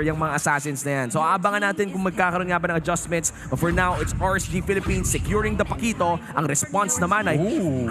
Joker, yung mga assassins na yan. So abangan natin kung magkakaroon nga ba ng adjustments. But for now, it's RSG Philippines securing the Pakito. Ang response naman ay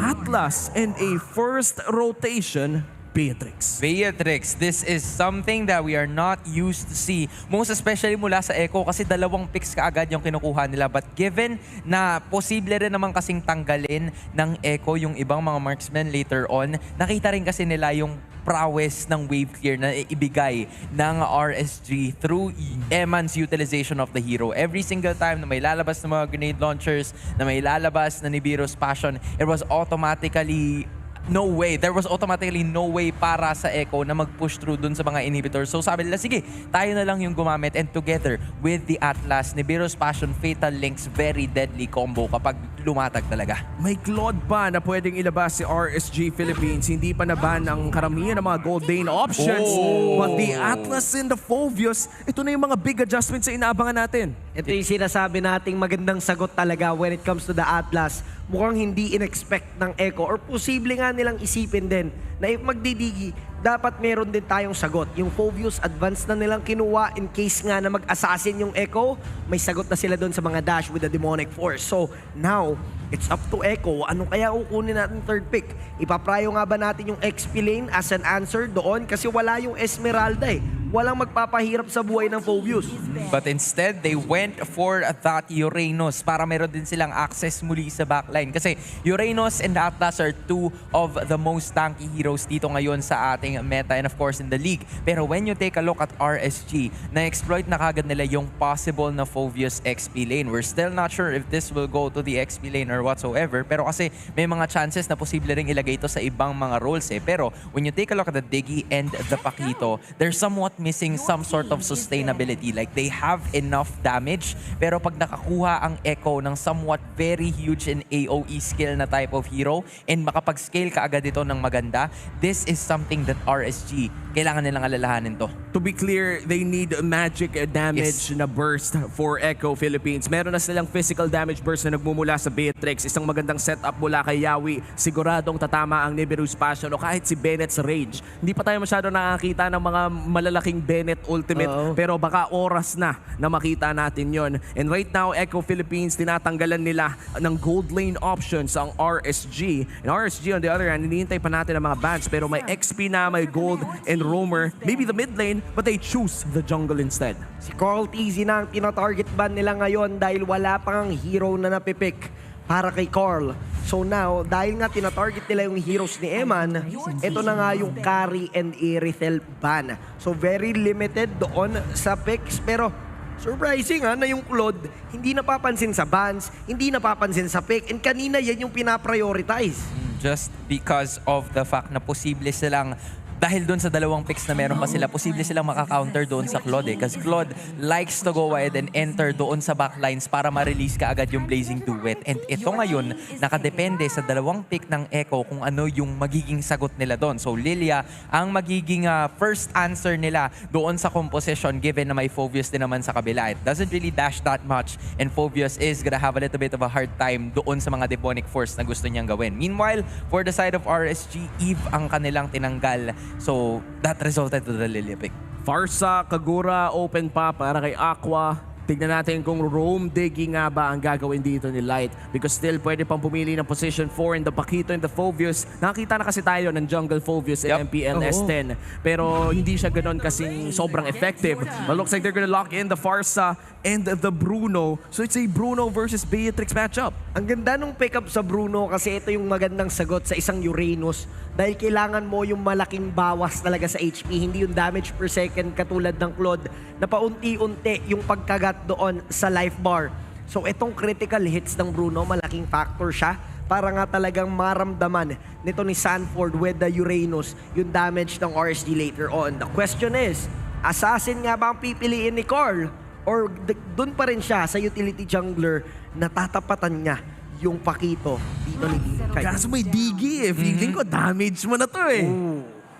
Atlas and a first rotation Beatrix. Beatrix, this is something that we are not used to see. Most especially mula sa Echo kasi dalawang picks kaagad yung kinukuha nila. But given na posible rin naman kasing tanggalin ng Echo yung ibang mga marksmen later on, nakita rin kasi nila yung prowess ng wave clear na ibigay ng RSG through Eman's utilization of the hero. Every single time na may lalabas ng mga grenade launchers, na may lalabas na Nibiru's Passion, it was automatically there was automatically no way para sa Echo na mag-push through dun sa mga inhibitors. So sabi nila, sige, tayo na lang yung gumamit, and together with the Atlas, Nibiru's Passion, Fatal Links, very deadly combo kapag lumatag talaga. May Claude pa na pwedeng ilabas si RSG Philippines. Hindi pa naban ang karamihan ng mga Goldane options. But the Atlas and the Phoveus, ito na yung mga big adjustments na inaabangan natin. Ito yung sinasabi nating magandang sagot talaga when it comes to the Atlas. Mukhang hindi in-expect ng Echo or posible nga nilang isipin din na if magdidigi, dapat meron din tayong sagot. Yung Phoveus advance na nilang kinuha in case nga na mag-assassin yung Echo, may sagot na sila doon sa mga dash with the Demonic Force. So now, it's up to Echo. Ano kaya kukunin natin third pick? Ipaprayo nga ba natin yung XP lane as an answer doon? Kasi wala yung Esmeralda eh. Walang magpapahirap sa buhay ng Phoveus. But instead, they went for that Uranus para meron din silang access muli sa backline. Kasi Uranus and Atlas are two of the most tanky heroes dito ngayon sa ating meta and of course in the league. Pero when you take a look at RSG, na-exploit na kagad nila yung possible na Phoveus XP lane. We're still not sure if this will go to the XP lane or whatsoever. Pero kasi may mga chances na posible ring ilagay ito sa ibang mga roles eh. Pero when you take a look at the Diggy and the Pakito, they're somewhat missing some sort of sustainability. Like they have enough damage, pero pag nakakuha ang Echo ng somewhat very huge and AoE skill na type of hero and makapag-scale ka agad ito ng maganda, this is something that RSG kailangan nilang alalahanin to. To be clear, they need magic damage na burst for Echo Philippines. Meron na silang physical damage burst na nagmumula sa Beatrix. Isang magandang setup mula kay Yawi. Siguradong tatama ang Nibiru's Passion o kahit si Bennett's Rage. Hindi pa tayo masyado nakakita ng mga malalaking Bennett Ultimate, pero baka oras na makita natin yon. And right now, Echo Philippines, tinatanggalan nila ng gold lane options ang RSG. And RSG on the other hand, hinihintay pa natin ang mga bans, pero may XP na, may gold and roamer, maybe the mid lane, but they choose the jungle instead. Si Carl TZ na ang tinatarget ban nila ngayon dahil wala pang hero na napipick para kay Carl. So now, dahil nga tinatarget nila yung heroes ni Eman, ito na nga yung Carry and Irithel ban. So very limited doon sa picks, pero surprising na yung Claude, hindi napapansin sa bans, hindi napapansin sa pick, and kanina yan yung pinaprioritize. Just because of the fact na posible silang dahil doon sa dalawang picks na meron pa sila, posible silang maka-counter doon sa Claude eh. Kasi Claude likes to go ahead and enter doon sa backlines para ma-release ka agad yung Blazing Duet. And ito ngayon, nakadepende sa dalawang pick ng Echo kung ano yung magiging sagot nila doon. So Lilia, ang magiging first answer nila doon sa composition given na may Phoveus din naman sa kabila. It doesn't really dash that much and Phoveus is gonna have a little bit of a hard time doon sa mga Demonic Force na gusto niyang gawin. Meanwhile, for the side of RSG, Eve ang kanilang tinanggal. So, that resulted to the Lilia pick. Farsa, Kagura, open pa para kay Aqua. Tignan natin kung roam diggy nga ba ang gagawin dito ni Light. Because still, pwede pang pumili ng position 4 in the Pakito and the Phoveus. Nakita na kasi tayo ng Jungle Phoveus and MPL S10. Pero hindi siya ganoon kasing sobrang effective. But looks like they're gonna lock in the Farsa and the Bruno. So it's a Bruno versus Beatrix matchup. Ang ganda nung pick-up sa Bruno kasi ito yung magandang sagot sa isang Uranus dahil kailangan mo yung malaking bawas talaga sa HP, hindi yung damage per second katulad ng Claude na paunti-unti yung pagkagat doon sa life bar. So itong critical hits ng Bruno, malaking factor siya para nga talagang maramdaman nito ni Sanford with the Uranus yung damage ng RSG later on. The question is, assassin nga ba ang pipiliin ni Carl? Or doon pa rin siya sa utility jungler na tatapatan niya yung Pakito dito ni Kay. Kaso may Diggy eh. Feeling ko damage mo na to eh.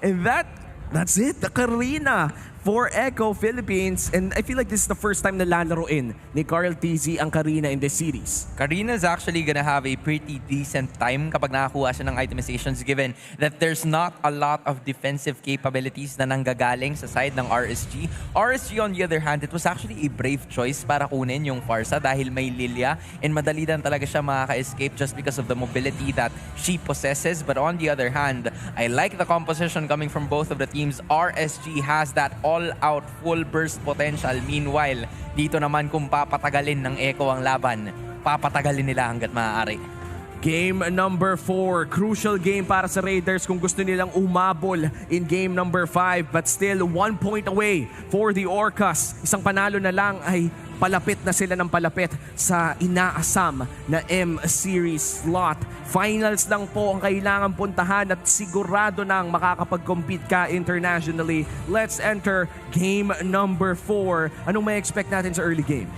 And that's it. The Karina for Echo Philippines. And I feel like this is the first time na lalaroin ni Carl TZ ang Karina in this series. Karina's actually gonna have a pretty decent time kapag nakakuha siya ng itemizations given that there's not a lot of defensive capabilities na nanggagaling sa side ng RSG. RSG on the other hand, it was actually a brave choice para kunin yung Pharsa dahil may Lilia and madali lang talaga siya makaka-escape just because of the mobility that she possesses. But on the other hand, I like the composition coming from both of the teams. RSG has that all-out full burst potential. Meanwhile, dito naman kung papatagalin ng Echo ang laban, papatagalin nila hanggat maaari. Game number 4, crucial game para sa Raiders kung gusto nilang umabol in game number 5, but still 1 point away for the Orcas. Isang panalo na lang ay palapit na sila ng palapit sa inaasam na M-Series slot. Finals lang po ang kailangan puntahan at sigurado nang makakapag-compete ka internationally. Let's enter game number 4. Anong may expect natin sa early game?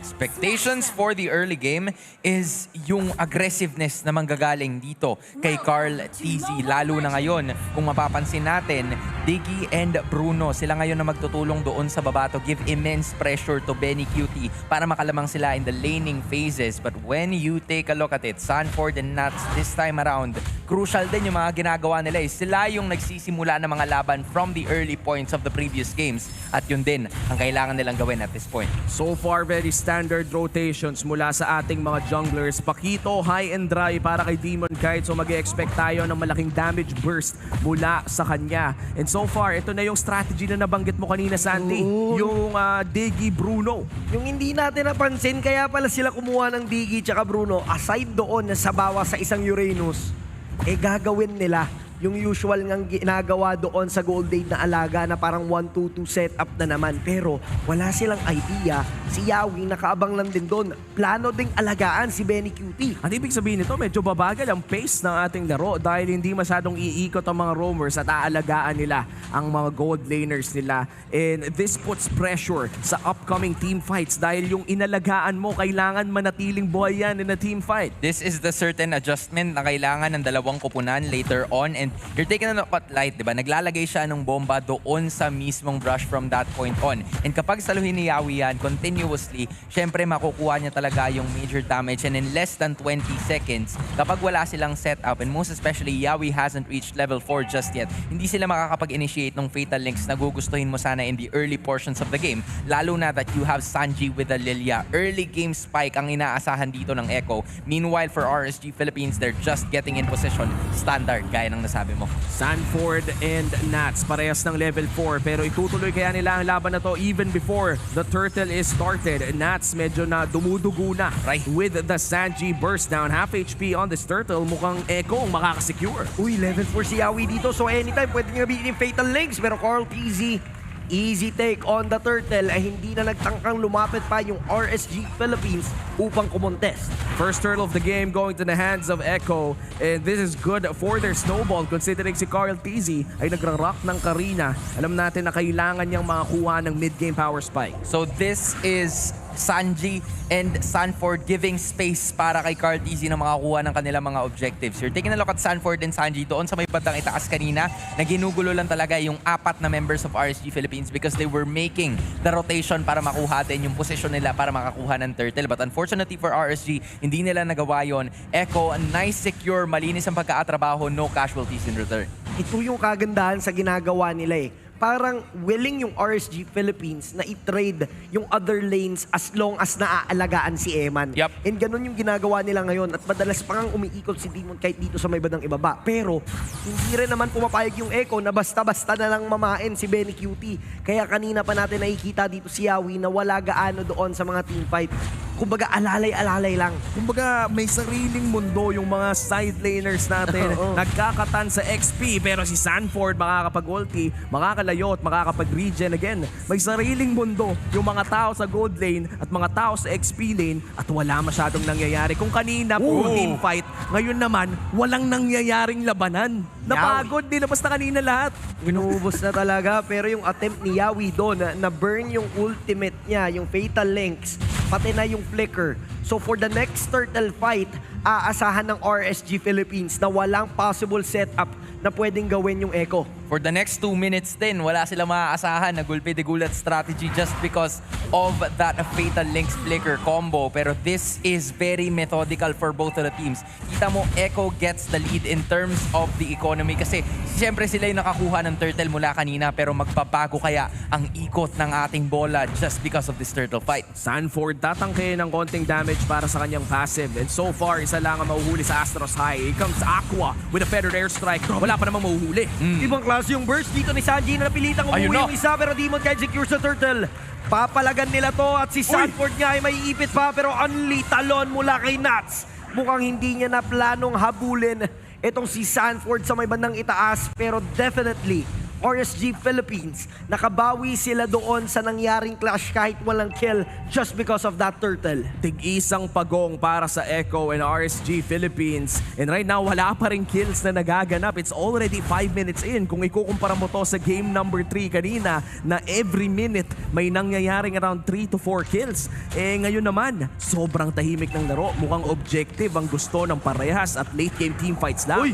Expectations for the early game is yung aggressiveness na manggagaling dito kay Carl TZ. Lalo na ngayon, kung mapapansin natin, Diggy and Bruno, sila ngayon na magtutulong doon sa baba to give immense pressure to Benny QT para makalamang sila in the laning phases. But when you take a look at it, Sanford and Nats this time around, crucial din yung mga ginagawa nila. Sila yung nagsisimula ng mga laban from the early points of the previous games. At yun din ang kailangan nilang gawin at this point. So far, very standard rotations mula sa ating mga junglers. Pakito, high and dry para kay Demon Kite. So mag-expect tayo ng malaking damage burst mula sa kanya. And so far, ito na yung strategy na nabanggit mo kanina, Sandy. Yung Diggy Bruno. Yung hindi natin napansin, kaya pala sila kumuha ng Diggy tsaka Bruno, aside doon na sa bawa sa isang Uranus, gagawin nila yung usual ngang ginagawa doon sa Gold Age na alaga na parang 1-2-2 setup na naman. Pero wala silang idea. Si Yawi nakaabang lang din doon. Plano ding alagaan si Benny QT. Ang ibig sabihin nito, medyo babagal ang pace ng ating laro dahil hindi masyadong iikot ang mga roamers at aalagaan nila ang mga gold laners nila. And this puts pressure sa upcoming team fights dahil yung inalagaan mo, kailangan manatiling buhay yan in a team fight. This is the certain adjustment na kailangan ng dalawang kupunan later on. And you're taking a look at Light, di ba? Naglalagay siya ng bomba doon sa mismong brush from that point on. And kapag saluhin ni Yawi yan continuously, syempre makukuha niya talaga yung major damage. And in less than 20 seconds, kapag wala silang setup, and most especially Yawi hasn't reached level 4 just yet, hindi sila makakapag-initiate ng Fatal Links na gugustuhin mo sana in the early portions of the game. Lalo na that you have Sanji with the Lilia. Early game spike ang inaasahan dito ng Echo. Meanwhile, for RSG Philippines, they're just getting in position. Standard, gaya ng nasabi mo. Sanford and Nats, parehas ng level 4 pero itutuloy kaya nila ang laban na to even before the turtle is started. Nats medyo na dumudugo na with the Sanji burst down. Half HP on this turtle, mukhang Echo ang makakasecure. Uy, level 4 si Yawi dito. So anytime, pwede nga bigyan yung Fatal Links. Pero Carl TZ, easy take on the turtle ay hindi na nagtangkang lumapit pa yung RSG Philippines upang kumontest. First turtle of the game going to the hands of Echo, and this is good for their snowball considering si Carl TZ ay nagra-rock ng Karina. Alam natin na kailangan niyang makakuha ng mid-game power spike. So this is Sanji and Sanford giving space para kay Carl TZ na makakuha ng kanilang mga objectives. You're taking a look at Sanford and Sanji doon sa may bandang itaas kanina na ginugulo lang talaga yung 4 na members of RSG Philippines because they were making the rotation para makuha din yung position nila para makakuha ng turtle. But unfortunately for RSG, hindi nila nagawa yon. Echo, nice, secure, malinis ang pagkaatrabaho, no casualties in return. Ito yung kagandahan sa ginagawa nila Parang willing yung RSG Philippines na i-trade yung other lanes as long as naaalagaan si Eman. Yep. And ganun yung ginagawa nila ngayon at madalas pa ngang umiikot si Demon kahit dito sa may bandang ibaba. Pero hindi rin naman pumapayag yung Echo na basta-basta na lang mamain si Benny QT. Kaya kanina pa natin nakikita dito si Yawi na wala gaano doon sa mga teamfight. Kumbaga alalay-alalay lang. Kumbaga may sariling mundo yung mga side laners natin. Nagkakatan sa XP pero si Sanford makakapag-ulti, makakalayot, makakapag-regen again. May sariling mundo yung mga tao sa gold lane at mga tao sa XP lane at wala masyadong nangyayari. Kung kanina puro team fight, ngayon naman walang nangyayaring labanan. Napagod, nilabas na kanina lahat. Inuubos na talaga pero yung attempt ni Yawi doon na burn yung ultimate niya, yung Fatal Links, pati na yung Flicker. So for the next turtle fight, aasahan ng RSG Philippines na walang possible setup na pwedeng gawin yung Echo. for the next 2 minutes din, wala sila maaasahan na gulpe de gulat strategy just because of that Fatal Links Flicker combo. Pero this is very methodical for both of the teams. Kita mo, Echo gets the lead in terms of the economy kasi siyempre sila yung nakakuha ng turtle mula kanina pero magbabago kaya ang ikot ng ating bola just because of this turtle fight. Sanford tatangke ng konting damage para sa kanyang passive. And so far, isa lang ang mahuhuli sa Astros High. Here comes Aqua with a feathered airstrike. Wala pa namang mahuhuli. Ibang klase yung burst dito ni Sanji na napilitang Ayun umuwi na. yung isa pero Demon Kite secures sa turtle. Papalagan nila to at si Sanford nga ay may ipit pa pero only talon mula kay Nats. Mukhang hindi niya na planong habulin itong si Sanford sa may bandang itaas pero definitely RSG Philippines, nakabawi sila doon sa nangyaring clash kahit walang kill just because of that turtle. Tig-isang pagong para sa Echo and RSG Philippines. And right now, wala pa rin kills na nagaganap. It's already 5 minutes in. Kung ikukumpara mo to sa game number 3 kanina, na every minute may nangyayaring around 3 to 4 kills. Eh ngayon naman, sobrang tahimik ng laro. Mukhang objective ang gusto ng parehas at late game teamfights lang.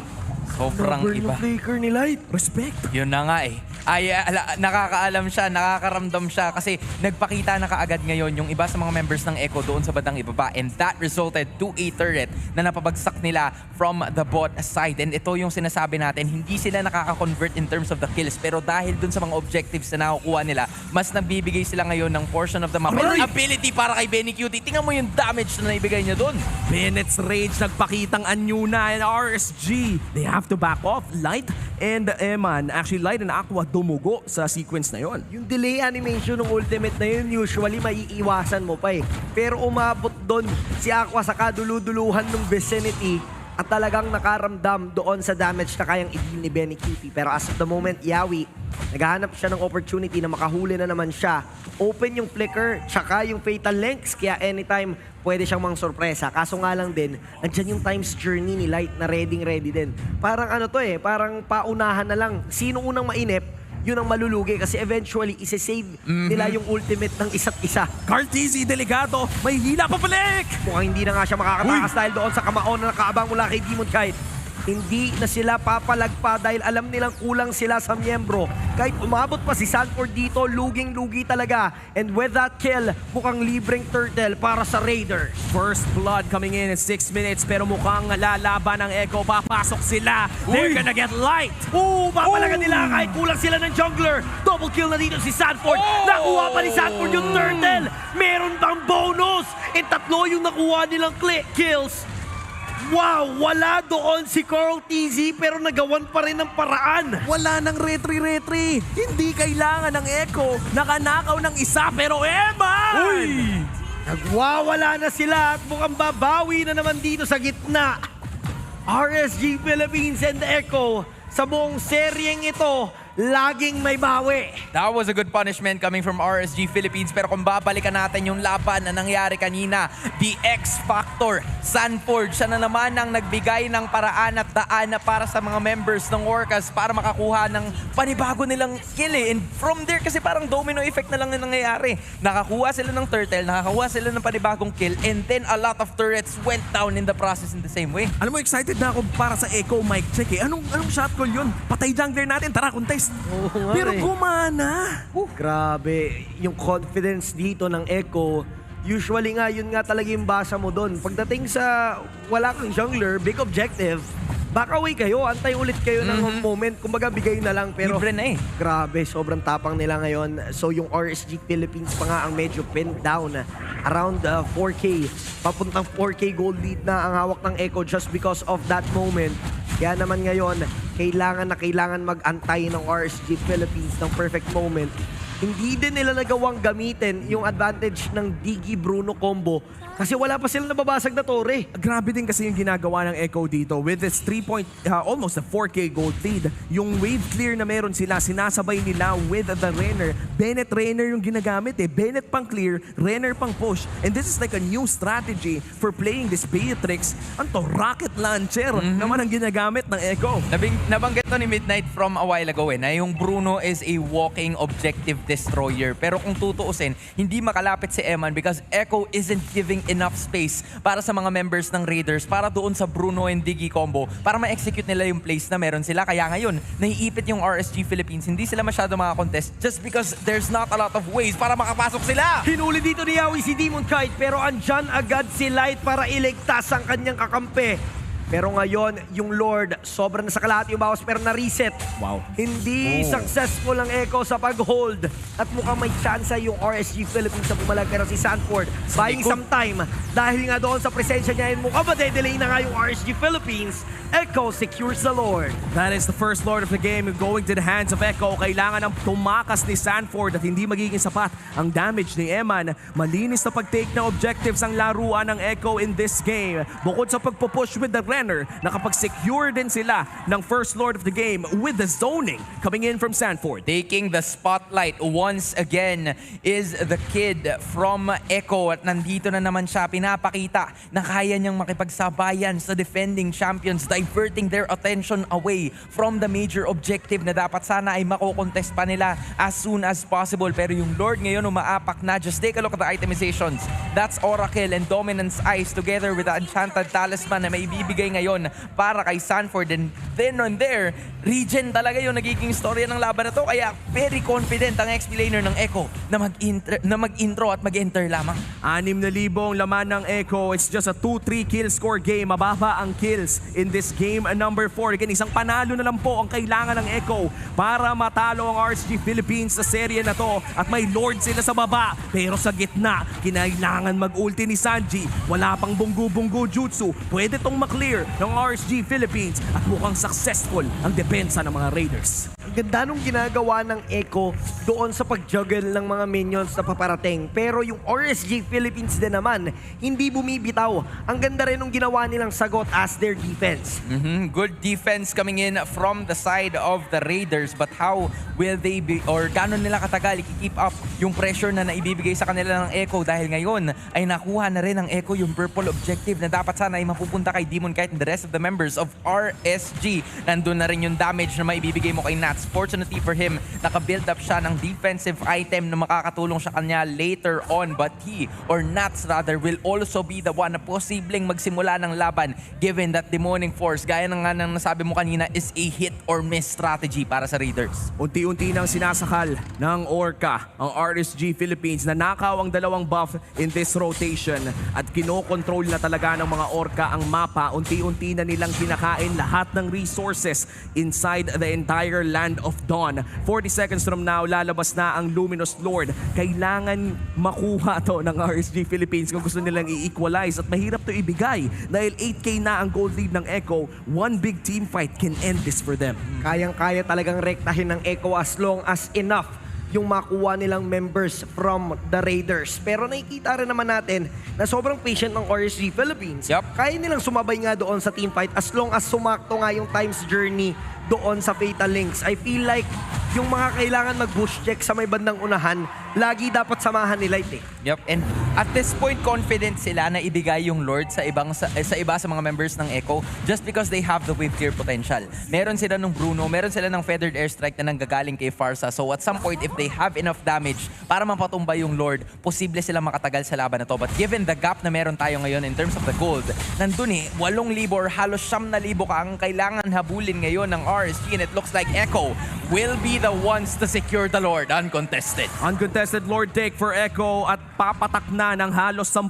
Sobrang iba. Flicker ni Light. Respect. Yun na nga eh. Nakakaalam siya, nakakaramdam siya kasi nagpakita na kaagad ngayon yung iba sa mga members ng Echo doon sa bandang ibaba and that resulted to a turret na napabagsak nila from the bot side. And ito yung sinasabi natin, hindi sila nakaka-convert in terms of the kills pero dahil doon sa mga objectives na nakukuha nila, mas nagbibigay sila ngayon ng portion of the map. And ability para kay Benny Cutie. Tingnan mo yung damage na naibigay niya doon. Bennett's Rage nagpakitang anyo na and RSG. They have to back off. Light and Eman, actually Light and Aqua dumugo sa sequence na yon. Yung delay animation ng ultimate na yun, usually maiiwasan mo pa eh. Pero umabot doon si Aqua sa kaduluduluhan ng vicinity at talagang nakaramdam doon sa damage na kayang i-deal ni Benny Cutie. Pero as of the moment, Yawi, naghahanap siya ng opportunity na makahuli na naman siya. Open yung flicker, tsaka yung fatal links, kaya anytime pwede siyang mang sorpresa. Kaso nga lang din, andyan yung time's journey ni Light na ready din. Parang ano to eh, parang paunahan na lang. Sino unang mainip, yun ang malulugi kasi eventually isi-save nila yung ultimate ng isa't isa. Cartesi, delikado. May hila pa balik. Mukhang hindi na nga siya makakatakas dahil doon sa kamao na nakaabang mula kay Demon Kite. Hindi na sila papalagpa dahil alam nilang kulang sila sa miyembro. Kahit umabot pa si Sanford dito, luging-lugi talaga. And with that kill, mukhang libreng turtle para sa Raiders. First blood coming in 6 minutes pero mukhang lalaban ng Echo. Papasok sila. They're gonna get Light. Papalagan nila kahit kulang sila ng jungler. Double kill na dito si Sanford. Nakuha pa ni Sanford yung turtle. Meron bang bonus? And tatlo yung nakuha nilang kills. Wow, wala doon si Carl TZ pero nagawan pa rin ng paraan. Wala nang retry. Hindi kailangan ng Echo. Nakanakaw ng isa pero Eman! Nagwawala na sila at mukhang babawi na naman dito sa gitna. RSG Philippines and Echo sa buong seryeng ito, laging may bawi. That was a good punishment coming from RSG Philippines. Pero kung babalikan natin yung laban na nangyari kanina, the X-Factor, Sanford, siya na naman ang nagbigay ng paraan at daan na para sa mga members ng Orcas para makakuha ng panibago nilang kill eh. And from there, kasi parang domino effect na lang yung nangyayari. Nakakuha sila ng turtle, nakakuha sila ng panibagong kill, and then a lot of turrets went down in the process in the same way. Alam mo, excited na ako para sa Echo mic check eh. Anong shot call yun? Patay jungler natin, tara contest. Pero gumana. Grabe, yung confidence dito ng Echo, usually nga, yun nga talaga yung basa mo doon. Pagdating sa wala kang jungler, big objective, back away kayo, antay ulit kayo ng moment. Kumbaga, bigay na lang. Pero Libre na eh. grabe, sobrang tapang nila ngayon. So yung RSG Philippines pa nga ang medyo pinned down. Around 4K. Papuntang 4K gold lead na ang hawak ng Echo just because of that moment. Kaya naman ngayon, kailangan mag-antay ng RSG Philippines ng perfect moment. Hindi din nila nagawang gamitin yung advantage ng Diggy Bruno combo kasi wala pa silang nababasag na torre. Grabe din kasi yung ginagawa ng Echo dito with its almost a 4K gold lead. Yung wave clear na meron sila, sinasabay nila with the Renner. Bennett Renner yung ginagamit eh. Bennett pang clear, Renner pang push. And this is like a new strategy for playing this Beatrix. Anto, rocket launcher naman ang ginagamit ng Echo. Nabanggit to ni Midnight from a while ago eh, na yung Bruno is a walking objective Destroyer. Pero kung tutuusin, hindi makalapit si Eman because Echo isn't giving enough space para sa mga members ng Raiders para doon sa Bruno and Diggy combo para ma-execute nila yung plays na meron sila. Kaya ngayon, naiipit yung RSG Philippines. Hindi sila masyado makakontest just because there's not a lot of ways para makapasok sila. Hinuli dito ni Yawi si Demon Kite pero andyan agad si Light para iligtas ang kanyang kakampi. Pero ngayon, yung Lord, sobrang nasa kalahati yung bawas pero na-reset. Wow. Hindi successful ang Echo sa pag-hold. At mukhang may chance yung RSG Philippines sa bumalag. Pero si Sanford, buying some time. Dahil nga doon sa presensya niya, mukhang madedelay na nga yung RSG Philippines. Echo secures the Lord. That is the first Lord of the game going to the hands of Echo. Kailangan ng tumakas ni Sanford at hindi magiging sapat ang damage ni Eman. Malinis na pag-take na objectives ang laruan ng Echo in this game. Bukod sa pagpupush with the Renner, nakapag-secure din sila ng first Lord of the game with the zoning coming in from Sanford. Taking the spotlight once again is the kid from Echo at nandito na naman siya pinapakita na kaya niyang makipagsabayan sa defending champions, diverting their attention away from the major objective na dapat sana ay makokontest pa nila as soon as possible. Pero yung Lord ngayon umaapak na. Just take a look at the itemizations. That's Oracle and Dominance Eyes together with the Enchanted Talisman na may ibibigay ngayon para kay Sanford. And then on there, Regen talaga yung nagiging storya ng laban na to. Kaya very confident ang XP laner ng Echo na mag-intro at mag-enter lamang. 6,000 ang laman ng Echo. It's just a 2-3 kill score game. Mababa ang kills in this game number 4. Again, isang panalo na lang po ang kailangan ng Echo para matalo ang RSG Philippines sa serye na to. At may Lord sila sa baba. Pero sa gitna, kinailangan mag-ulti ni Sanji. Wala pang bunggu-bunggu jutsu. Pwede tong maklear ng RSG Philippines at mukhang successful ang depensa ng mga Raiders. Ang ganda nung ginagawa ng Echo doon sa pag-juggle ng mga minions na paparating. Pero yung RSG Philippines din naman, hindi bumibitaw. Ang ganda rin nung ginawa nilang sagot as their defense. Good defense coming in from the side of the Raiders. But how will they be, or gano'n nila katagal i-keep up yung pressure na naibibigay sa kanila ng Echo? Dahil ngayon ay nakuha na rin ng Echo yung purple objective na dapat sana ay mapupunta kay Demon Kite and the rest of the members of RSG. Nandun na rin yung damage na maibibigay mo kay Nats. Fortunately for him, naka-build up siya ng defensive item na makakatulong sa kanya later on. But he, or Nats rather, will also be the one na posibleng magsimula ng laban given that Demonic Force, gaya na nga ng nasabi mo kanina, is a hit or miss strategy para sa Raiders. Unti-unti nang sinasakal ng Orca ang RSG Philippines. Nanakaw ang dalawang buff in this rotation at kinokontrol na talaga ng mga Orca ang mapa. Unti-unti na nilang kinakain lahat ng resources inside the entire land of Dawn. 40 seconds from now, lalabas na ang Luminous Lord. Kailangan makuha to ng RSG Philippines kung gusto nilang i-equalize at mahirap to ibigay dahil 8k na ang gold lead ng Echo. One big team fight can end this for them. Kayang-kaya talagang rektahin ng Echo as long as enough yung makuha nilang members from the Raiders. Pero nakikita rin naman natin na sobrang patient ng RSG Philippines. Yup. Kaya nilang sumabay nga doon sa team fight as long as sumakto nga yung time's journey doon sa Fatal Links. I feel like yung mga kailangan mag-bush check sa may bandang unahan, lagi dapat samahan ni Light eh. Yep. And at this point, confident sila na ibigay yung Lord sa iba sa mga members ng Echo just because they have the wave clear potential. Meron sila ng Bruno, meron sila ng Feathered Airstrike na nanggagaling kay Farsa. So at some point, if they have enough damage para mapatumba yung Lord, posible sila makatagal sa laban na to. But given the gap na meron tayo ngayon in terms of the gold, nandun 8,000 or halos 9,000 ka ang kailangan habulin ngayon ng RSG, and it looks like Echo will be the ones to secure the Lord uncontested. Uncontested Lord take for Echo at papatak na ng halos 10,000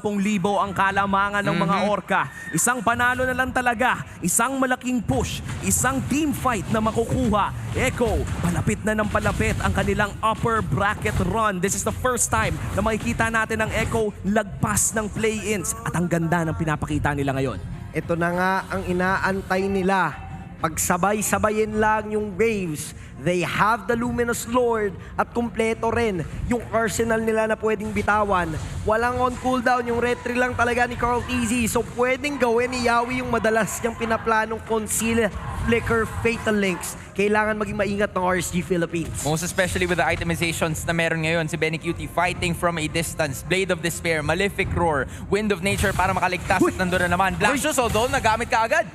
ang kalamangan ng mga Orca. Isang panalo na lang talaga, isang malaking push, isang team fight na makukuha. Echo, palapit na ng palapit ang kanilang upper bracket run. This is the first time na makikita natin ang Echo lagpas ng play-ins at ang ganda ng pinapakita nila ngayon. Ito na nga ang inaantay nila. Pagsabay-sabayin lang yung waves. They have the Luminous Lord at kumpleto rin yung arsenal nila na pwedeng bitawan. Walang on cooldown, yung retry lang talaga ni Carl Easy. So pwedeng gawin ni Yawi yung madalas niyang pinaplanong conceal, flicker, fatal links. Kailangan maging maingat ng RSG Philippines. Most especially with the itemizations na meron ngayon. Si Benny Cutie fighting from a distance. Blade of Despair, Malefic Roar, Wind of Nature para makaligtas. At nandun na naman. Black Shoes, although nagamit ka agad.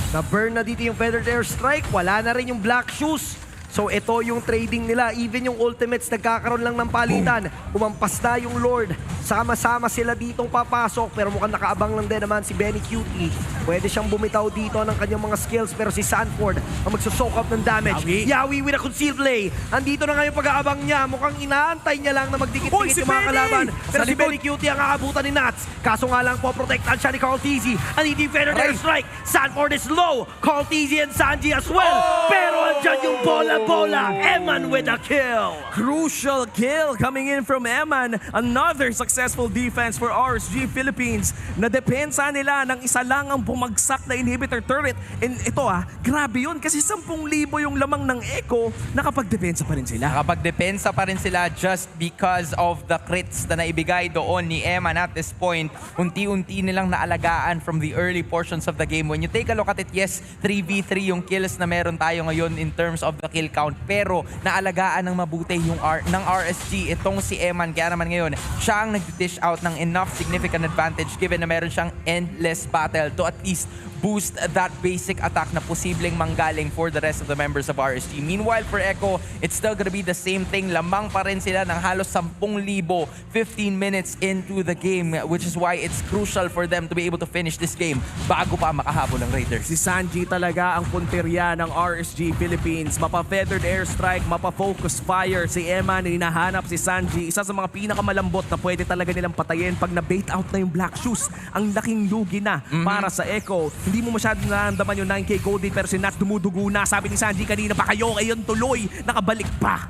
Na-burn na dito yung Feathered Airstrike. Wala na rin yung Black Shoes. So ito yung trading nila. Even yung ultimates nagkakaroon lang ng palitan. Umampas na yung Lord. Sama-sama sila ditong papasok. Pero mukhang nakaabang lang din naman si Benny Cutie. Pwede siyang bumitaw dito ng kanyang mga skills. Pero si Sanford ang magsusoak up ng damage. Yawi with a concealed play. Andito na ngayon pag-aabang niya. Mukhang inaantay niya lang na magdikit-dikit yung mga kalaban. Pero si Benny Cutie ang aabutan ni Nats. Kaso nga lang po, protektahan siya ni Carl Tizzy. And hindi Feather Air Strike. Sanford is low. Carl Tizzy and Sanji as well. Pero andyan yung bola-bola. Eman with a kill. Crucial kill coming in from Eman. Another successful defense for RSG Philippines. Nadepensa nila ng isa lang ang bumagsak na inhibitor turret. And ito grabe yun kasi 10,000 yung lamang ng Echo, nakapagdepensa pa rin sila. Nakapagdepensa pa rin sila just because of the crits na naibigay doon ni Eman at this point. Unti-unti nilang naalagaan from the early portions of the game. When you take a look at it, yes, 3v3 yung kills na meron tayo ngayon in terms of the kill count. Pero naalagaan ng mabuti yung ng RSG itong si Eman. Kaya naman ngayon, siya ang nag-dish out ng enough significant advantage given na meron siyang endless battle to at least boost that basic attack na posibleng manggaling for the rest of the members of RSG. Meanwhile, for Echo, it's still gonna be the same thing. Lamang pa rin sila ng halos 10,000 15 minutes into the game, which is why it's crucial for them to be able to finish this game bago pa makahabol ng Raiders. Si Sanji talaga ang punteriya ng RSG Philippines. Mapa-feathered airstrike, mapa-focus fire. Si Eman, hinahanap si Sanji. Isa sa mga pinakamalambot na pwede talaga nilang patayin pag na-bait out na yung Black Shoes. Ang laking lugi na para sa Echo. Hindi mo masyadong nararamdaman yung 9K gold din, pero si Nats dumudugo na. Sabi ni Sanji kanina pa kayo, ayun tuloy, nakabalik pa.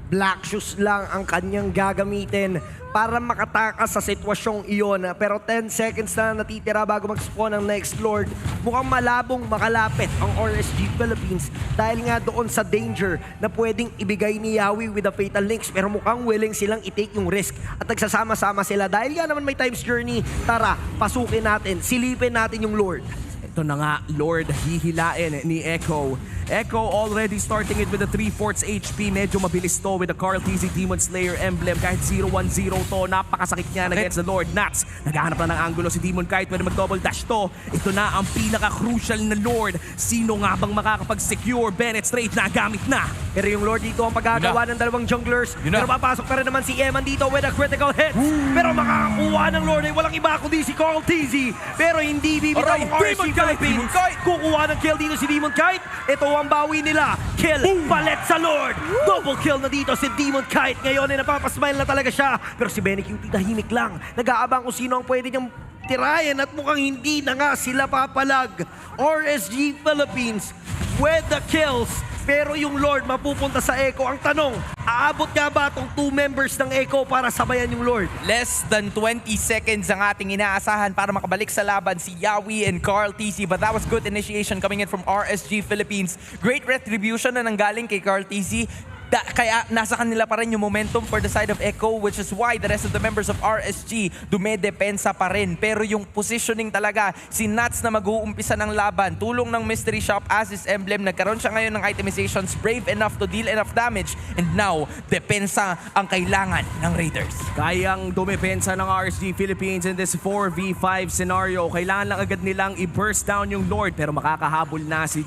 Black Shoes lang ang kanyang gagamitin para makatakas sa sitwasyong iyon. Pero 10 seconds na natitira bago mag-spawn ang next Lord. Mukhang malabong makalapit ang RSG Philippines dahil nga doon sa danger na pwedeng ibigay ni Yawi with the Fatal Links. Pero mukhang willing silang i-take yung risk at nagsasama-sama sila. Dahil nga naman may times journey, tara, pasukin natin, silipin natin yung Lord. Ito na nga, Lord, hihilain ni Echo. Echo already starting it with a 3/4 HP. Medyo mabilis to with the Carl Tizzy Demon Slayer emblem. Kahit 0-1-0 to, napakasakit niya against the Lord. Nats, naghahanap na ng angulo si Demon Kite. Pwede mag-double dash to. Ito na ang pinaka-crucial na Lord. Sino nga bang makakapag-secure? Bennett straight na, gamit na. Pero yung Lord dito ang paggagawa ng dalawang junglers. Pero papasok pa rin naman si Eman dito with a critical hit. Pero makakakuha ng Lord ay walang iba kundi si Carl Tizzy. Pero hindi bibitaw ang RSG Philippines. Kukuha ng kill dito si Demon Kite. Ito ang bawi nila. Kill, palet sa Lord. Double kill na dito si Demon Kite. Ngayon ay napapasmile na talaga siya. Pero si Benny Cutie tahimik lang. Nag-aabang kung sino ang pwede niyang tirayan at mukhang hindi na nga sila papalag. RSG Philippines with the kills. Pero yung Lord mapupunta sa Echo. Ang tanong, aabot nga ba itong 2 members ng Echo para sabayan yung Lord? Less than 20 seconds ang ating inaasahan para makabalik sa laban si Yawi and Carl Tizzy. But that was good initiation coming in from RSG Philippines. Great retribution na nanggaling kay Carl Tizzy. Kaya nasa kanila pa rin yung momentum for the side of Echo, which is why the rest of the members of RSG dumedepensa pa rin. Pero yung positioning talaga, si Nats na mag-uumpisa ng laban, tulong ng Mystery Shop as his emblem, nagkaroon siya ngayon ng itemizations, brave enough to deal enough damage, and now, depensa ang kailangan ng Raiders. Kayang dumepensa ng RSG Philippines in this 4v5 scenario. Kailangan lang agad nilang i-burst down yung Lord, pero makakahabol na si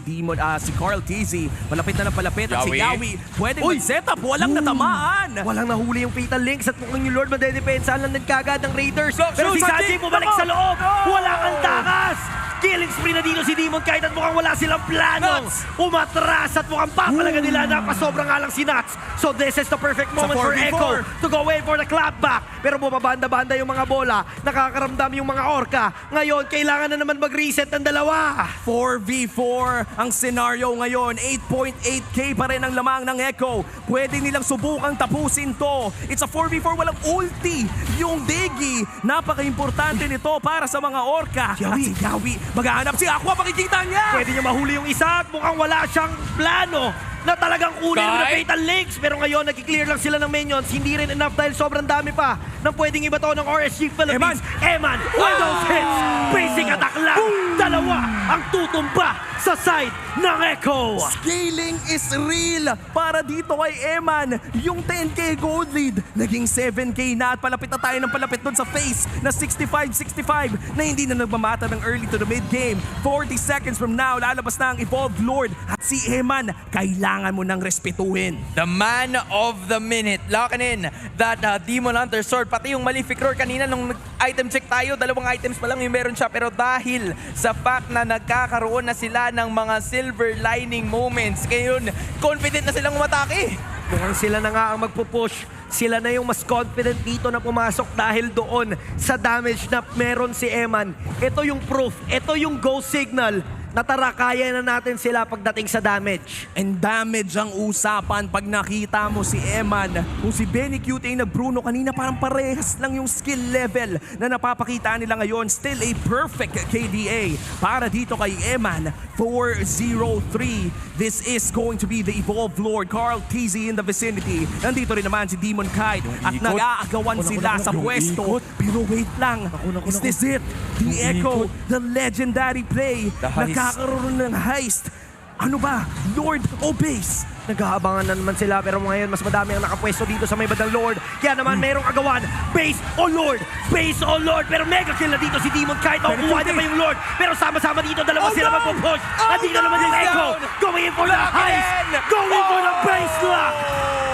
si Carl Tizzy. Palapit na ng palapit at si Yawi pwede mag-setup, walang natamaan. Walang nahuli yung Fatal Links at mukhang yung Lord madedepensa lang din kagad ng Raiders. Pero si Sanji bumalik sa loob. Wala kang takas. Killing spree na dito si Demon Kite at mukhang wala silang plano. Umatras at mukhang papalaga nila na pasobra nga lang si Nats. So this is the perfect moment for Echo to go away for the clapback. Pero bumabanda-banda yung mga bola. Nakakaramdam yung mga orca. Ngayon, kailangan na naman mag-reset ng dalawa. 4v4 ang scenario ngayon. 8.8k pa rin ang lamang ng Echo. Pwede nilang subukang tapusin to. It's a 4v4, walang ulti. Yung Digi, napaka-importante nito para sa mga orca. At si Yawi, maghahanap si Aqua, makikita niya! Pwede niya mahuli yung isa at mukhang wala siyang plano na talagang kunin ng Fatal Links. Pero ngayon, nag-clear lang sila ng minions. Hindi rin enough dahil sobrang dami pa ng pwedeng iba to ng RSG Philippines. Eman, with those hits, basic attack lang. Dalawa ang tutumba sa side ng Echo. Scaling is real para dito kay Eman. Yung 10k gold lead, naging 7k na at palapit na tayo ng palapit doon sa face na 65-65 na hindi na nagmamata ng early to the mid game. 40 seconds from now, lalabas na ang Evolved Lord at si Eman. Kailangan kailangan mo nang respetuhin. The man of the minute. Locking in that Demon Hunter sword. Pati yung Malefic Roar kanina nung item check tayo, 2 items pa lang yung meron siya. Pero dahil sa fact na nagkakaroon na sila ng mga silver lining moments, ngayon confident na silang umatake. Mukhang sila na nga ang magpupush. Sila na yung mas confident dito na pumasok dahil doon sa damage na meron si Eman. Ito yung proof. Ito yung go signal na tara, kaya na natin sila pagdating sa damage. And damage ang usapan pag nakita mo si Eman. Kung si Benny QT nag-Bruno kanina, parang parehas lang yung skill level na napapakita nila ngayon. Still a perfect KDA para dito kay Eman. 4-0-3. This is going to be the Evolved Lord. Carl TZ in the vicinity. Nandito rin naman si Demon Kite at ikot. nag-aagawan sila sa pwesto. Pero wait lang. Is this it? The Echo, the legendary play. The heist. Nagkakaroon ng heist. Ano ba? Lord o base? Naghahabangan na naman sila pero ngayon mas madami ang nakapwesto dito sa may bandang Lord. Kaya naman merong agawan. Base o Lord! Base o Lord! Pero mega kill na dito si Demon Kite. Makukuha niya pa yung Lord. Pero sama-sama dito, dalawa sila magpupush. At dito naman yung he's Echo. down. Going in for the heist. Going for the base lock.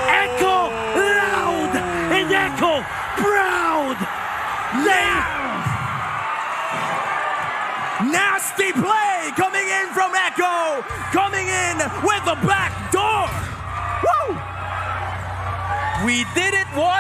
Echo loud. And Echo proud. Nasty play coming in from Echo. Coming in with the back door. Woo! We did it once.